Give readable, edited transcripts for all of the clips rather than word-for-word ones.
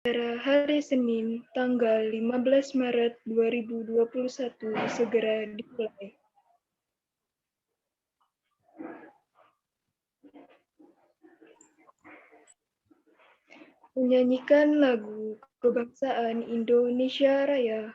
Acara hari Senin, tanggal 15 Maret 2021 segera dimulai. Menyanyikan lagu Kebangsaan Indonesia Raya.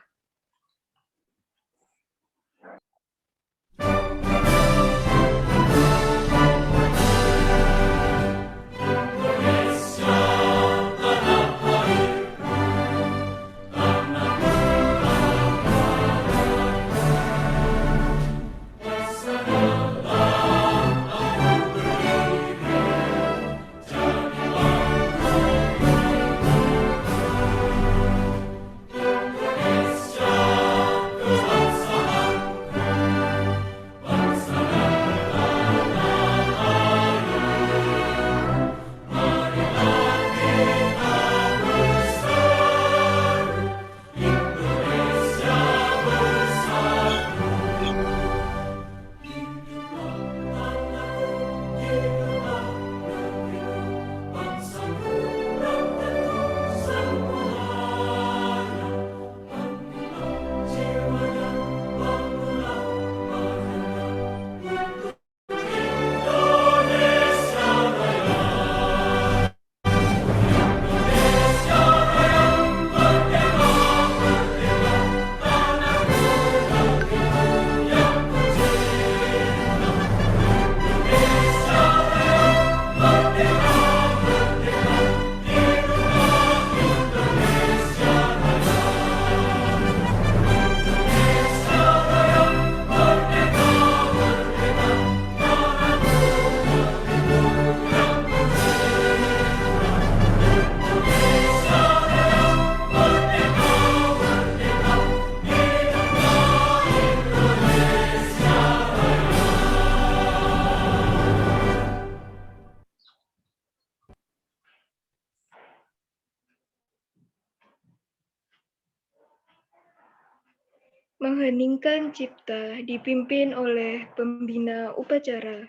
Mengheningkan Cipta dipimpin oleh pembina upacara.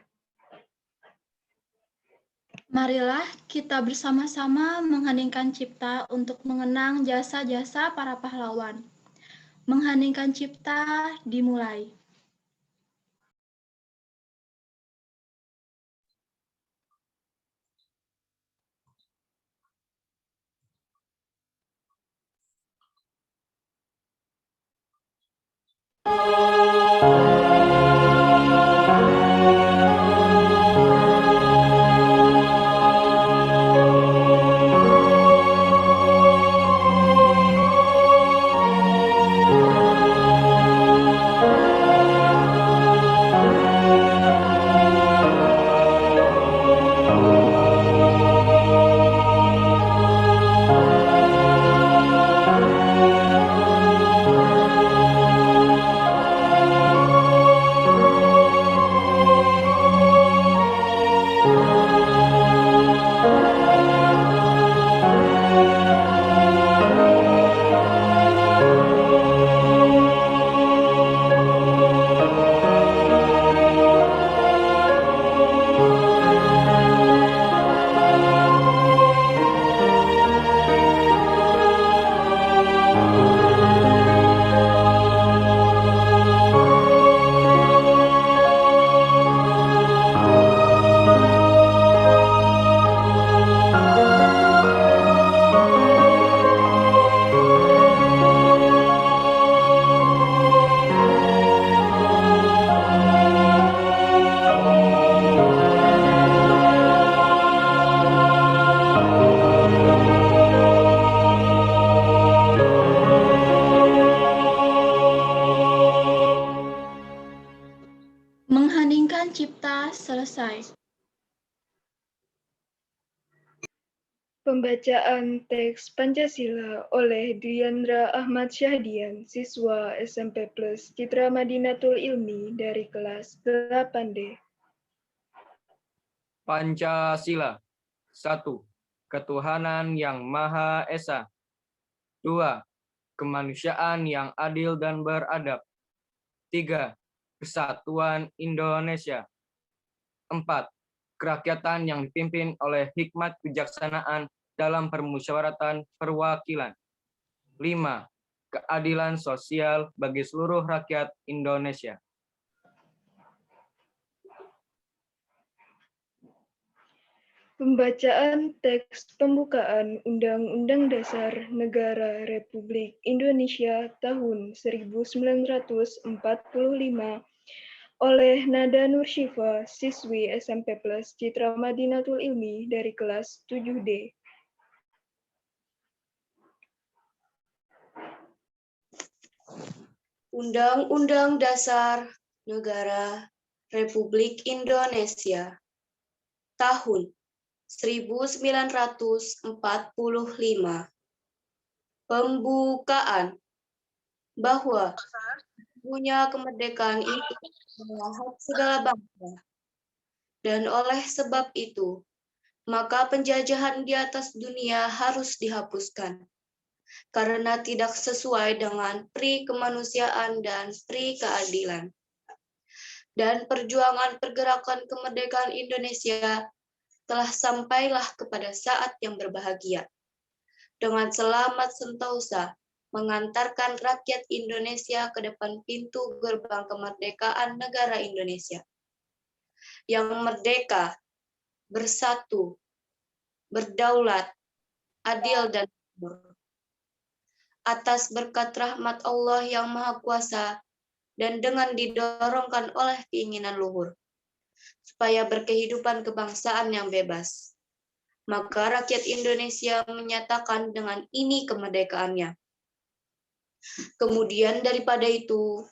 Marilah kita bersama-sama mengheningkan cipta untuk mengenang jasa-jasa para pahlawan. Mengheningkan cipta dimulai. Mengheningkan cipta selesai. Pembacaan teks Pancasila oleh Dwiandra Ahmad Syahdian, siswa SMP Plus Citra Madinatul Ilmi dari kelas 8D. Pancasila. 1. Ketuhanan yang Maha Esa. 2. Kemanusiaan yang adil dan beradab. 3. Kesatuan Indonesia. 4. Kerakyatan yang dipimpin oleh hikmat kebijaksanaan dalam permusyawaratan perwakilan. 5. Keadilan sosial bagi seluruh rakyat Indonesia. Pembacaan teks pembukaan Undang-Undang Dasar Negara Republik Indonesia tahun 1945 oleh Nada Nursyifa, siswi SMP Plus Citra Madinatul Ilmi dari kelas 7D. Undang-Undang Dasar Negara Republik Indonesia tahun 1945. Pembukaan bahwa punya kemerdekaan itu adalah hak segala bangsa. Dan oleh sebab itu, maka penjajahan di atas dunia harus dihapuskan. Karena tidak sesuai dengan pri kemanusiaan dan pri keadilan. Dan perjuangan pergerakan kemerdekaan Indonesia telah sampailah kepada saat yang berbahagia. Dengan selamat sentosa mengantarkan rakyat Indonesia ke depan pintu gerbang kemerdekaan negara Indonesia. Yang merdeka, bersatu, berdaulat, adil dan makmur. Atas berkat rahmat Allah yang Maha Kuasa dan dengan didorongkan oleh keinginan luhur, supaya berkehidupan kebangsaan yang bebas. Maka rakyat Indonesia menyatakan dengan ini kemerdekaannya. Kemudian daripada itu,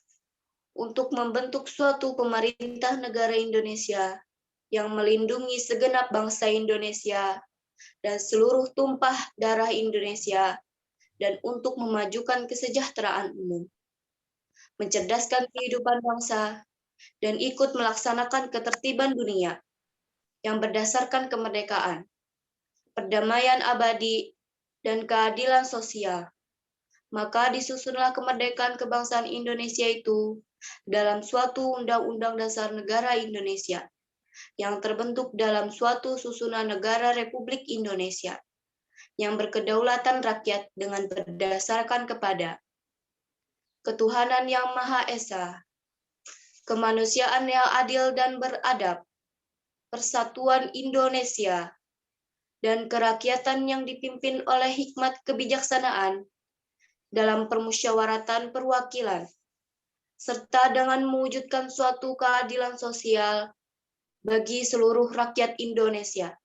untuk membentuk suatu pemerintah negara Indonesia yang melindungi segenap bangsa Indonesia dan seluruh tumpah darah Indonesia, dan untuk memajukan kesejahteraan umum, mencerdaskan kehidupan bangsa, dan ikut melaksanakan ketertiban dunia yang berdasarkan kemerdekaan, perdamaian abadi, dan keadilan sosial. Maka disusunlah kemerdekaan kebangsaan Indonesia itu dalam suatu Undang-Undang Dasar Negara Indonesia yang terbentuk dalam suatu susunan negara Republik Indonesia yang berkedaulatan rakyat dengan berdasarkan kepada ketuhanan yang Maha Esa, kemanusiaan yang adil dan beradab, persatuan Indonesia, dan kerakyatan yang dipimpin oleh hikmat kebijaksanaan dalam permusyawaratan perwakilan, serta dengan mewujudkan suatu keadilan sosial bagi seluruh rakyat Indonesia.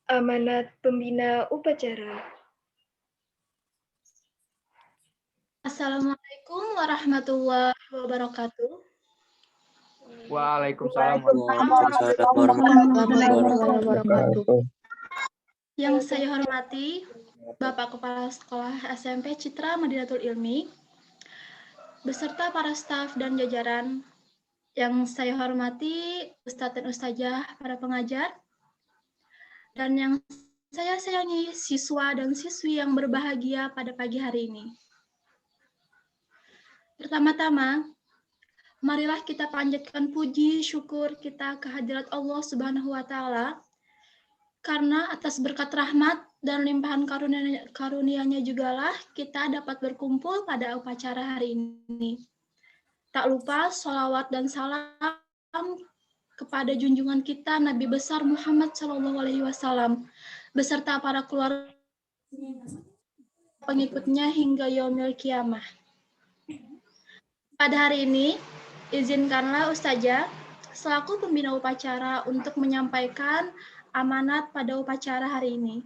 Amanat Pembina Upacara. Assalamualaikum warahmatullahi wabarakatuh. Waalaikumsalam. Warahmatullahi wabarakatuh. Yang saya hormati Bapak Kepala Sekolah SMP Citra Madinatul Ilmi, beserta para staf dan jajaran. Yang saya hormati Ustadz dan Ustazah, para pengajar, dan yang saya sayangi siswa dan siswi yang berbahagia pada pagi hari ini. Pertama-tama, marilah kita panjatkan puji syukur kita kehadirat Allah Subhanahu wa Ta'ala, karena atas berkat rahmat dan limpahan karunia-Nya jugalah kita dapat berkumpul pada upacara hari ini. Tak lupa sholawat dan salam kepada junjungan kita Nabi besar Muhammad SAW beserta para keluarga pengikutnya hingga yaumil kiamah. Pada hari ini, izinkanlah Ustazah selaku pembina upacara untuk menyampaikan amanat pada upacara hari ini.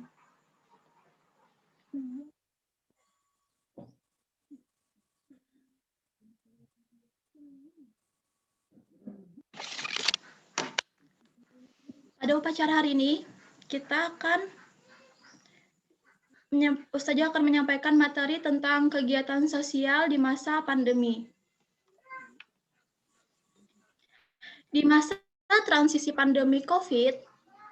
Pada upacara hari ini, Ustazah akan menyampaikan materi tentang kegiatan sosial di masa pandemi. Di masa transisi pandemi COVID,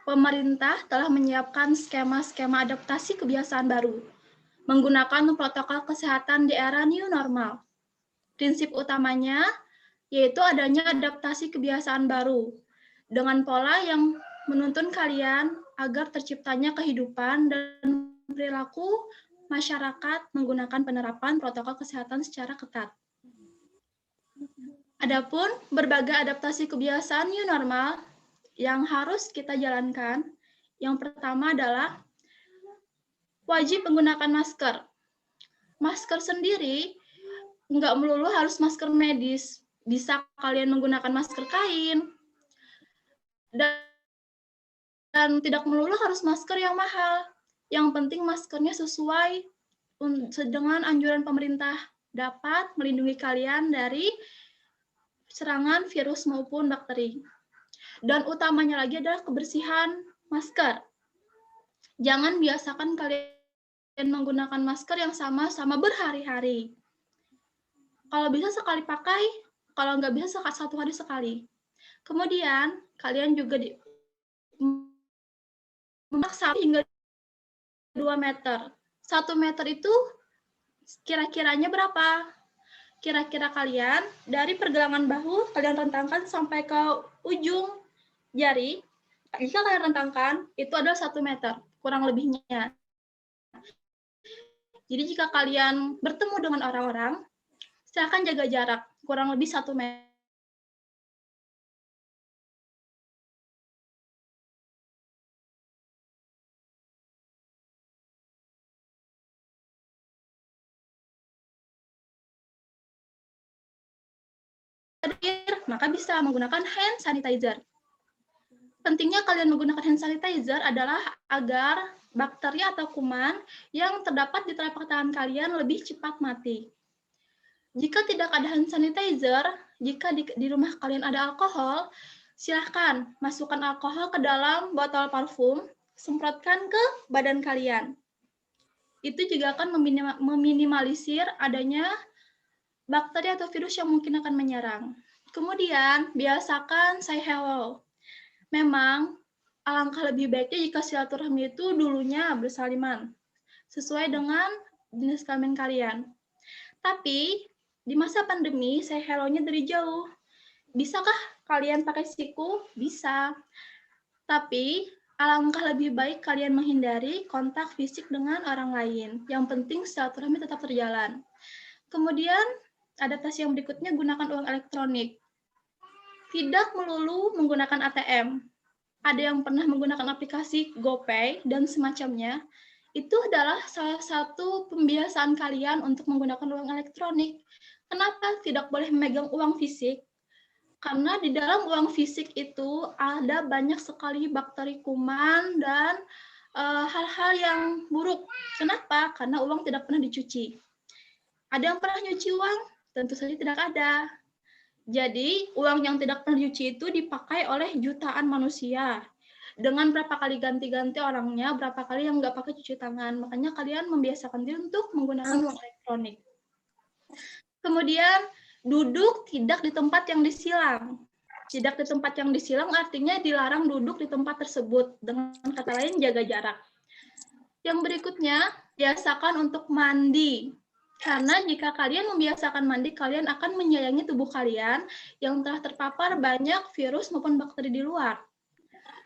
pemerintah telah menyiapkan skema-skema adaptasi kebiasaan baru, menggunakan protokol kesehatan di era new normal. Prinsip utamanya yaitu adanya adaptasi kebiasaan baru dengan pola yang menuntun kalian agar terciptanya kehidupan dan perilaku masyarakat menggunakan penerapan protokol kesehatan secara ketat. Adapun berbagai adaptasi kebiasaan new normal yang harus kita jalankan, yang pertama adalah wajib menggunakan masker. Masker sendiri nggak melulu harus masker medis, bisa kalian menggunakan masker kain, dan tidak melulu harus masker yang mahal. Yang penting maskernya sesuai dengan anjuran pemerintah, dapat melindungi kalian dari serangan virus maupun bakteri. Dan utamanya lagi adalah kebersihan masker. Jangan biasakan kalian menggunakan masker yang sama berhari-hari. Kalau bisa sekali pakai, kalau nggak bisa 1 hari sekali. Kemudian kalian juga memaksa hingga 2 meter. 1 meter itu kira-kiranya berapa? Kira-kira kalian dari pergelangan bahu kalian rentangkan sampai ke ujung jari. Jika kalian rentangkan, itu adalah 1 meter, kurang lebihnya. Jadi jika kalian bertemu dengan orang-orang, silakan jaga jarak, kurang lebih 1 meter. Maka bisa menggunakan hand sanitizer. Pentingnya kalian menggunakan hand sanitizer adalah agar bakteri atau kuman yang terdapat di telapak tangan kalian lebih cepat mati. Jika tidak ada hand sanitizer, jika di rumah kalian ada alkohol, silahkan masukkan alkohol ke dalam botol parfum, semprotkan ke badan kalian. Itu juga akan meminimalisir adanya bakteri atau virus yang mungkin akan menyerang. Kemudian, biasakan say hello. Memang, alangkah lebih baiknya jika silaturahmi itu dulunya bersaliman, sesuai dengan jenis kelamin kalian. Tapi, di masa pandemi, say hello-nya dari jauh. Bisakah kalian pakai siku? Bisa. Tapi, alangkah lebih baik kalian menghindari kontak fisik dengan orang lain. Yang penting silaturahmi tetap berjalan. Kemudian, adaptasi yang berikutnya, gunakan uang elektronik. Tidak melulu menggunakan ATM. Ada yang pernah menggunakan aplikasi GoPay dan semacamnya. Itu adalah salah satu pembiasaan kalian untuk menggunakan uang elektronik. Kenapa tidak boleh memegang uang fisik? Karena di dalam uang fisik itu ada banyak sekali bakteri kuman dan hal-hal yang buruk. Kenapa? Karena uang tidak pernah dicuci. Ada yang pernah nyuci uang? Tentu saja tidak ada. Jadi, uang yang tidak pernah dicuci itu dipakai oleh jutaan manusia. Dengan berapa kali ganti-ganti orangnya, berapa kali yang nggak pakai cuci tangan. Makanya kalian membiasakan diri untuk menggunakan uang elektronik. Kemudian, duduk tidak di tempat yang disilang. Tidak di tempat yang disilang artinya dilarang duduk di tempat tersebut. Dengan kata lain, jaga jarak. Yang berikutnya, biasakan untuk mandi. Karena jika kalian membiasakan mandi, kalian akan menyayangi tubuh kalian yang telah terpapar banyak virus maupun bakteri di luar.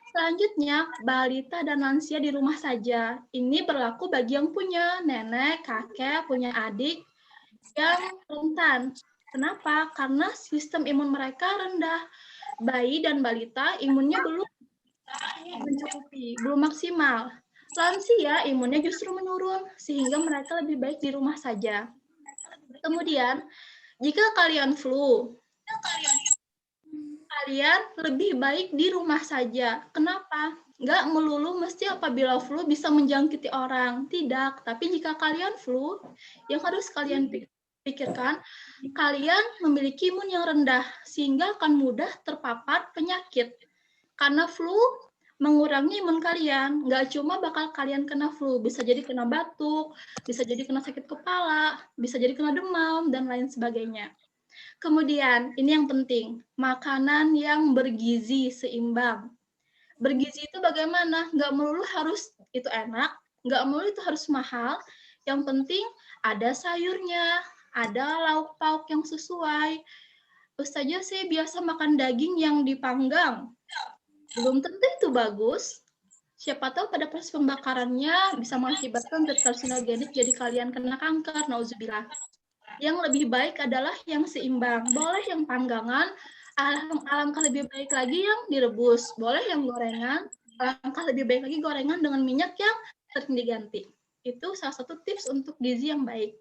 Selanjutnya, balita dan lansia di rumah saja. Ini berlaku bagi yang punya nenek, kakek, punya adik yang rentan. Kenapa? Karena sistem imun mereka rendah. Bayi dan balita imunnya belum mencukupi, belum maksimal. Lansia imunnya justru menurun, sehingga mereka lebih baik di rumah saja. Kemudian, jika kalian flu, kalian lebih baik di rumah saja. Kenapa? Nggak melulu mesti apabila flu bisa menjangkiti orang. Tidak, tapi jika kalian flu, yang harus kalian pikirkan, kalian memiliki imun yang rendah, sehingga akan mudah terpapar penyakit. Karena flu mengurangi imun kalian, nggak cuma bakal kalian kena flu, bisa jadi kena batuk, bisa jadi kena sakit kepala, bisa jadi kena demam, dan lain sebagainya. Kemudian, ini yang penting, makanan yang bergizi seimbang. Bergizi itu bagaimana? Nggak melulu harus itu enak, nggak melulu itu harus mahal, yang penting ada sayurnya, ada lauk pauk yang sesuai, Ustazah sih biasa makan daging yang dipanggang. Belum tentu itu bagus. Siapa tahu pada proses pembakarannya bisa mengakibatkan zat karsinogenik jadi kalian kena kanker, nauzubillah. Yang lebih baik adalah yang seimbang. Boleh yang panggangan, alangkah lebih baik lagi yang direbus. Boleh yang gorengan, alangkah lebih baik lagi gorengan dengan minyak yang sering diganti. Itu salah satu tips untuk gizi yang baik.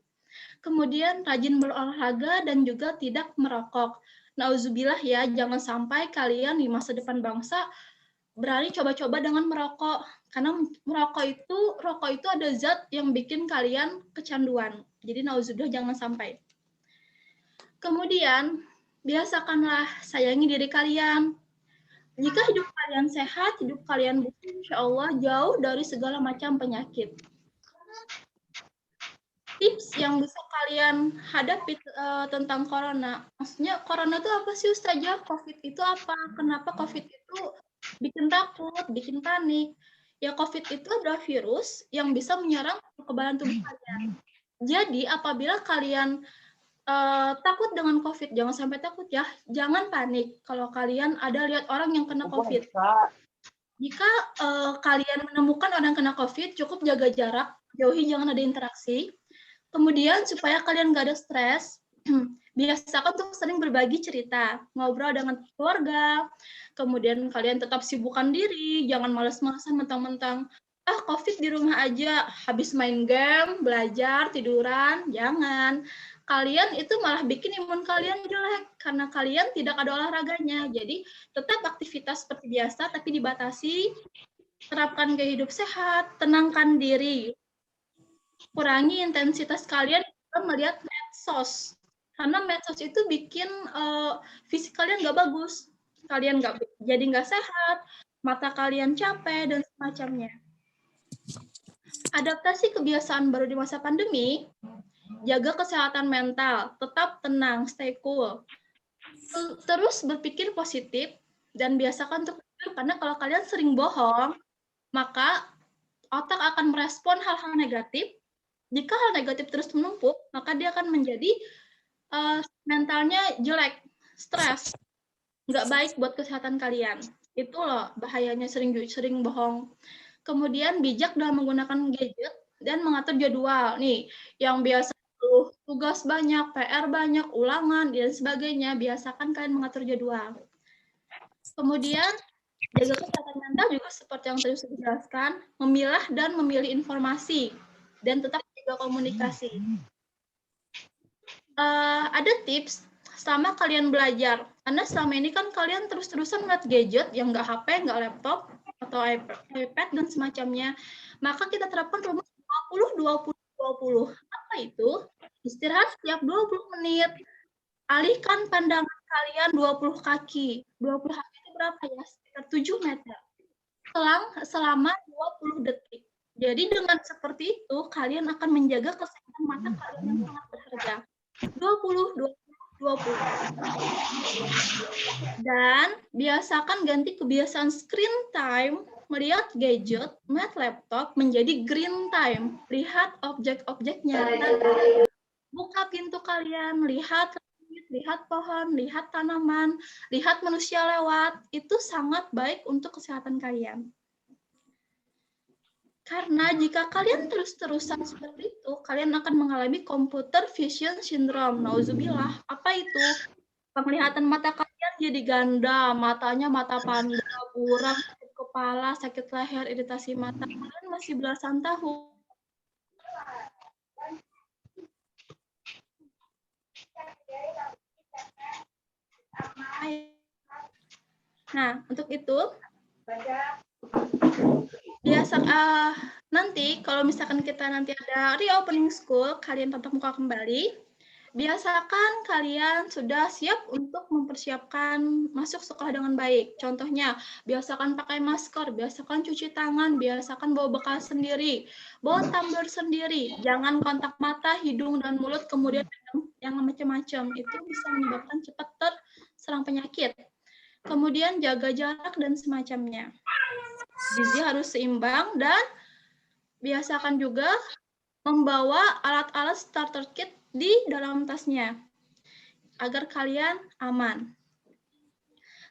Kemudian rajin berolahraga dan juga tidak merokok. Nauzubillah ya, jangan sampai kalian di masa depan bangsa berani coba-coba dengan merokok. Karena rokok itu ada zat yang bikin kalian kecanduan. Jadi nauzubillah jangan sampai. Kemudian, biasakanlah sayangi diri kalian. Jika hidup kalian sehat, hidup kalian bersih, insya Allah jauh dari segala macam penyakit. Tips yang bisa kalian hadapi tentang corona. Maksudnya corona itu apa sih Ustazah? COVID itu apa? Kenapa COVID itu bikin takut, bikin panik? Ya COVID itu adalah virus yang bisa menyerang kekebalan tubuh kalian. Jadi apabila kalian takut dengan COVID, jangan sampai takut ya. Jangan panik kalau kalian ada lihat orang yang kena COVID. Jika kalian menemukan orang yang kena COVID, cukup jaga jarak, jauhi, jangan ada interaksi. Kemudian supaya kalian nggak ada stres, biasakan untuk sering berbagi cerita, ngobrol dengan keluarga, kemudian kalian tetap sibukkan diri, jangan malas-malasan mentang-mentang, COVID di rumah aja, habis main game, belajar, tiduran, jangan. Kalian itu malah bikin imun kalian jelek, karena kalian tidak ada olahraganya. Jadi tetap aktivitas seperti biasa, tapi dibatasi, terapkan gaya hidup sehat, tenangkan diri. Kurangi intensitas kalian melihat medsos, karena medsos itu bikin fisik kalian nggak bagus, kalian nggak sehat, mata kalian capek dan semacamnya. Adaptasi kebiasaan baru di masa pandemi, jaga kesehatan mental, tetap tenang, stay cool, terus berpikir positif dan biasakan untuk karena kalau kalian sering bohong, maka otak akan merespon hal-hal negatif. Jika hal negatif terus menumpuk, maka dia akan menjadi mentalnya jelek, stres, nggak baik buat kesehatan kalian. Itu loh bahayanya sering bohong. Kemudian bijak dalam menggunakan gadget dan mengatur jadwal. Nih, yang biasa tugas banyak, PR banyak, ulangan, dan sebagainya, biasakan kalian mengatur jadwal. Kemudian, jaga kesehatan mental juga seperti yang tadi sudah dijelaskan, memilah dan memilih informasi, dan tetap jaga komunikasi. Ada tips selama kalian belajar, karena selama ini kan kalian terus-terusan melihat gadget yang nggak HP, nggak laptop, atau iPad dan semacamnya. Maka kita terapkan rumus 20-20-20. Apa itu? Istirahat setiap 20 menit. Alihkan pandangan kalian 20 kaki. 20 kaki itu berapa ya? Sekitar 7 meter. Selama 20 detik. Jadi dengan seperti itu, kalian akan menjaga kesehatan mata kalian yang sangat berharga. 20. Dan biasakan ganti kebiasaan screen time, melihat gadget, mat laptop menjadi green time. Lihat objek-objeknya. Buka pintu kalian, lihat pohon, lihat tanaman, lihat manusia lewat. Itu sangat baik untuk kesehatan kalian. Karena jika kalian terus-terusan seperti itu, kalian akan mengalami computer vision syndrome. Nauzubillah. Apa itu? Penglihatan mata kalian jadi ganda, matanya mata panda, buram, sakit kepala, sakit leher, iritasi mata. Kalian masih belasan tahun. Nah, untuk itu, nanti kalau misalkan kita nanti ada reopening school, kalian tatap muka kembali, biasakan kalian sudah siap untuk mempersiapkan masuk sekolah dengan baik. Contohnya, biasakan pakai masker, biasakan cuci tangan, biasakan bawa bekal sendiri, bawa tumbler sendiri, jangan kontak mata, hidung, dan mulut, kemudian yang macam-macam. Itu bisa menyebabkan cepat terserang penyakit. Kemudian jaga jarak dan semacamnya. Gizi harus seimbang dan biasakan juga membawa alat-alat starter kit di dalam tasnya. agar kalian aman.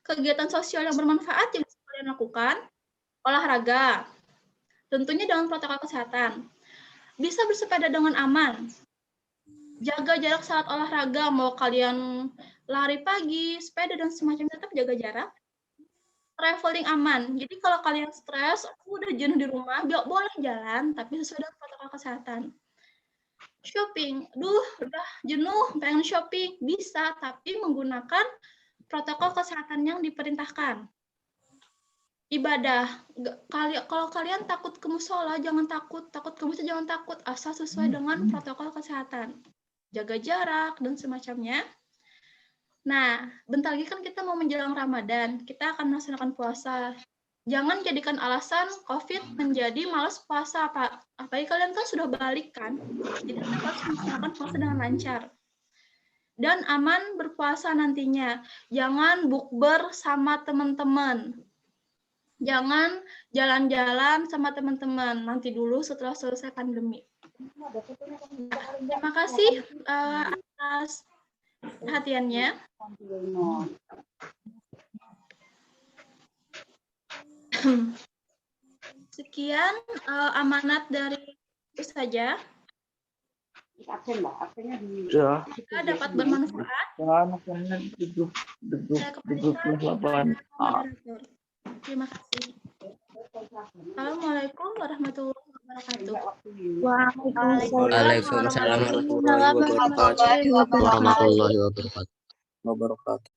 Kegiatan sosial yang bermanfaat yang bisa kalian lakukan, olahraga, tentunya dengan protokol kesehatan. Bisa bersepeda dengan aman. Jaga jarak saat olahraga, mau kalian lari pagi, sepeda, dan semacamnya, tetap jaga jarak. Traveling aman. Jadi kalau kalian stres, aku udah jenuh di rumah, boleh jalan, tapi sesuai dengan protokol kesehatan. Shopping, udah jenuh, pengen shopping, bisa, tapi menggunakan protokol kesehatan yang diperintahkan. Ibadah, kalau kalian takut ke musola, jangan takut ke masjid, jangan takut, asal sesuai dengan protokol kesehatan. Jaga jarak, dan semacamnya. Nah, bentar lagi kan kita mau menjelang Ramadan, kita akan melaksanakan puasa. Jangan jadikan alasan COVID menjadi malas puasa, Pak. Apalagi kalian kan sudah balik kan, jadi kita harus melaksanakan puasa dengan lancar. Dan aman berpuasa nantinya. Jangan bukber sama teman-teman. Jangan jalan-jalan sama teman-teman. Nanti dulu setelah selesai pandemi. Terima kasih atas perhatiannya. Sekian amanat dari itu saja. Jika dapat bermanfaat, saya kembalikan kepada moderator. Terima kasih. Assalamualaikum warahmatullahi wabarakatuh. Waalaikumsalam warahmatullahi wabarakatuh.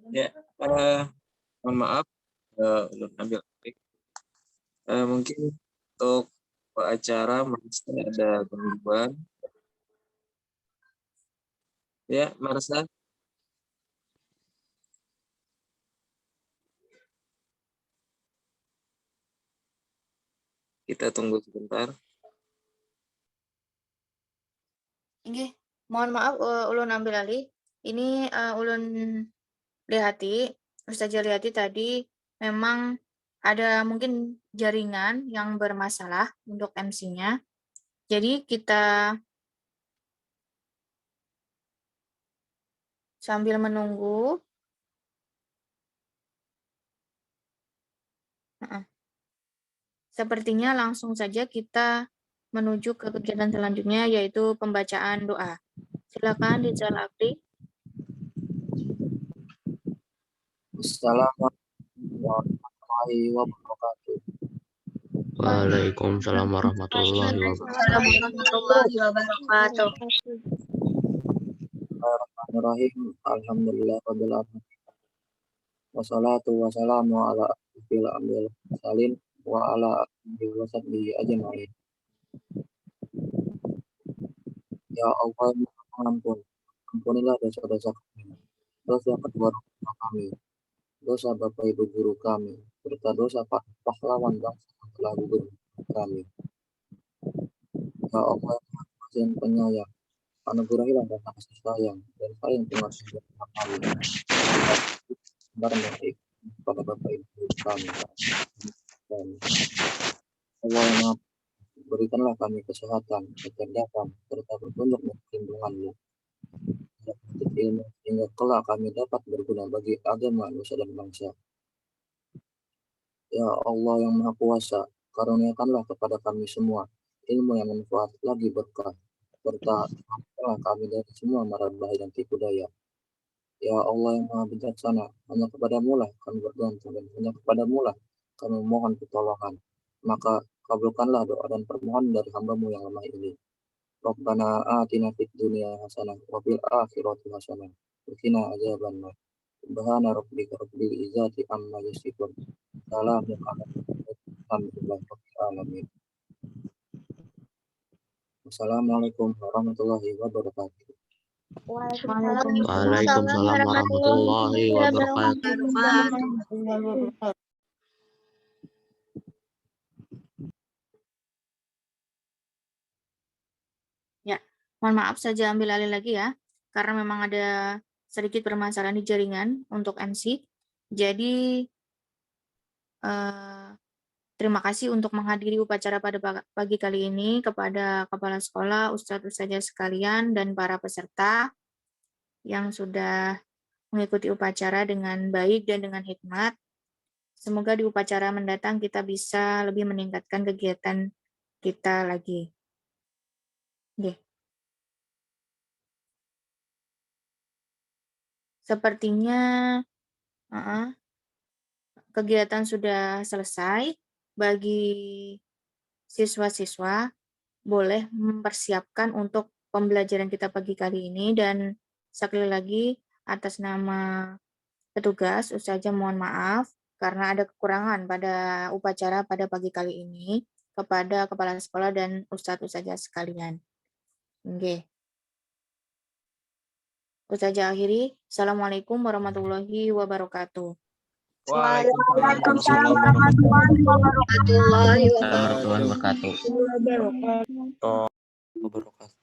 Ya, mohon maaf, belum ambil. Mungkin untuk acara masih ada gangguan. Ya, Marsa. Kita tunggu sebentar. Oke, mohon maaf ulun ambil alih. Ini ulun lihati, Ustazah lihati tadi memang ada mungkin jaringan yang bermasalah untuk MC-nya. Jadi kita sambil menunggu. Sepertinya langsung saja kita menuju ke kegiatan selanjutnya, yaitu pembacaan doa. Silakan Rizal Afri. Assalamualaikum warahmatullahi wabarakatuh. Waalaikumsalam warahmatullahi wabarakatuh. Bismillahirrahmanirrahim. Alhamdulillahirabbil alamin. Wassalatu wassalamu ala asyrofil anbiya'i wal mursalin wa ala alihi wa sahbihi ajma'in. Ya Allah, ampun. Ampunilah dosa-dosa kami, dosa kedua orang tua kami, dosa bapak ibu guru kami, serta dosa pahlawan bangsa yang telah gugur kami. Ya Allah, yang penyayang, anugerahilah rasa kasih sayang dan sayang pengasih kepada kami. Barang baik kepada bapak ibu guru kami. Allah yang Maha, berikanlah kami kesehatan, kecerdasan, serta petunjuk dan perlindungan-Mu. Ilmu sehingga kelak kami dapat berguna bagi agama, nusa dan bangsa. Ya Allah yang Maha Kuasa, karuniakanlah kepada kami semua ilmu yang manfaat lagi berkah, serta selamatkanlah kami dari semua mara bahaya dan tipu daya. Ya Allah yang Maha Bijaksana, hanya kepadamu lah kami bergantung dan hanya kepadamu lah kami memohon pertolongan. Maka kabulkanlah doa dan permohonan dari hamba-Mu yang lemah ini. Rabbana atina fid dunya hasanah wa fil akhirati hasanah wa qina adzabannar. Subhana rabbika rabbil izzati amma yasifun. Salamun ala mursalin walhamdulillahi rabbil alamin. Wassalamualaikum warahmatullahi wabarakatuh. Waalaikumsalam warahmatullahi wabarakatuh. Ya, mohon maaf saja ambil alih lagi ya, karena memang ada sedikit permasalahan di jaringan untuk MC. Jadi, terima kasih untuk menghadiri upacara pada pagi kali ini kepada Kepala Sekolah, Ustadz-Ustadzah sekalian, dan para peserta yang sudah mengikuti upacara dengan baik dan dengan hikmat. Semoga di upacara mendatang kita bisa lebih meningkatkan kegiatan kita lagi. Oke. Sepertinya kegiatan sudah selesai. Bagi siswa-siswa boleh mempersiapkan untuk pembelajaran kita pagi kali ini, dan sekali lagi atas nama petugas Ustazah mohon maaf karena ada kekurangan pada upacara pada pagi kali ini kepada kepala sekolah dan ustadz-ustazah sekalian. Oke. Ustazah akhiri. Assalamualaikum warahmatullahi wabarakatuh. Waalaikumsalam warahmatullahi Warahmatullahi wabarakatuh. Wabarakatuh.